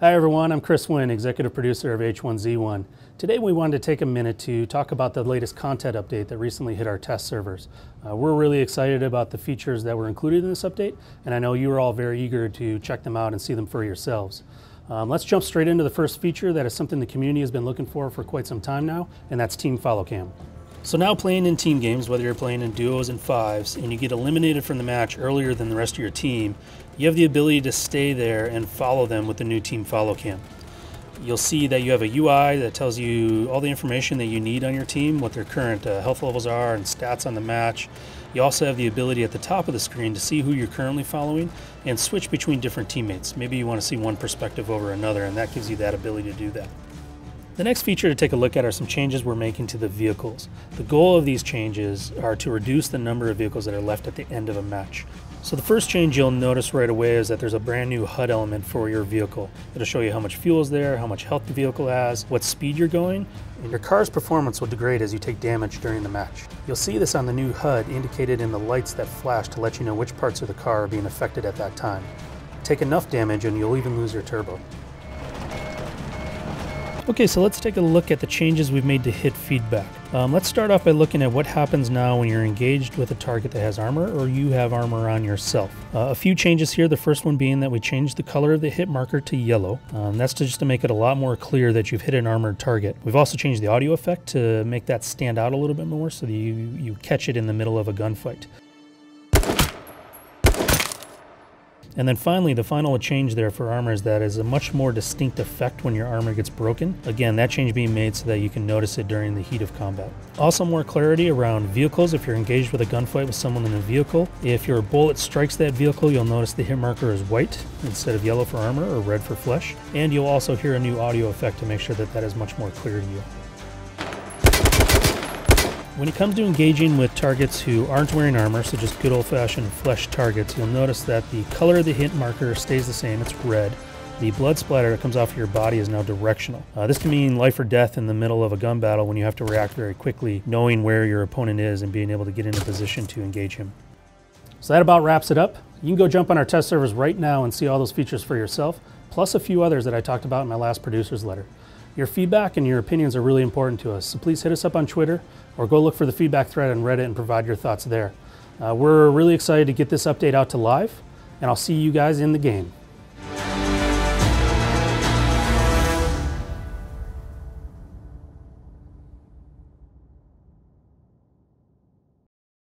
Hi everyone, I'm Chris Wynn, executive producer of H1Z1. Today we wanted to take a minute to talk about the latest content update that recently hit our test servers. We're really excited about the features that were included in this update, and I know you are all very eager to check them out and see them for yourselves. Let's jump straight into the first feature that is something the community has been looking for quite some time now, and that's Team Follow Cam. So now playing in team games, whether you're playing in duos and fives, and you get eliminated from the match earlier than the rest of your team, you have the ability to stay there and follow them with the new Team Follow Cam. You'll see that you have a UI that tells you all the information that you need on your team, what their current health levels are and stats on the match. You also have the ability at the top of the screen to see who you're currently following and switch between different teammates. Maybe you want to see one perspective over another, and that gives you that ability to do that. The next feature to take a look at are some changes we're making to the vehicles. The goal of these changes are to reduce the number of vehicles that are left at the end of a match. So the first change you'll notice right away is that there's a brand new HUD element for your vehicle. It'll show you how much fuel is there, how much health the vehicle has, what speed you're going, and your car's performance will degrade as you take damage during the match. You'll see this on the new HUD indicated in the lights that flash to let you know which parts of the car are being affected at that time. Take enough damage and you'll even lose your turbo. Okay, so let's take a look at the changes we've made to hit feedback. Let's start off by looking at what happens now when you're engaged with a target that has armor or you have armor on yourself. A few changes here, the first one being that we changed the color of the hit marker to yellow. That's just to make it a lot more clear that you've hit an armored target. We've also changed the audio effect to make that stand out a little bit more so that you catch it in the middle of a gunfight. And then finally, the final change there for armor is that is a much more distinct effect when your armor gets broken. Again, that change being made so that you can notice it during the heat of combat. Also more clarity around vehicles if you're engaged with a gunfight with someone in a vehicle. If your bullet strikes that vehicle, you'll notice the hit marker is white instead of yellow for armor or red for flesh. And you'll also hear a new audio effect to make sure that that is much more clear to you. When it comes to engaging with targets who aren't wearing armor, so just good old-fashioned flesh targets, you'll notice that the color of the hit marker stays the same, it's red. The blood splatter that comes off of your body is now directional. This can mean life or death in the middle of a gun battle when you have to react very quickly, knowing where your opponent is and being able to get into position to engage him. So that about wraps it up. You can go jump on our test servers right now and see all those features for yourself, plus a few others that I talked about in my last producer's letter. Your feedback and your opinions are really important to us, so please hit us up on Twitter or go look for the feedback thread on Reddit and provide your thoughts there. We're really excited to get this update out to live, and I'll see you guys in the game.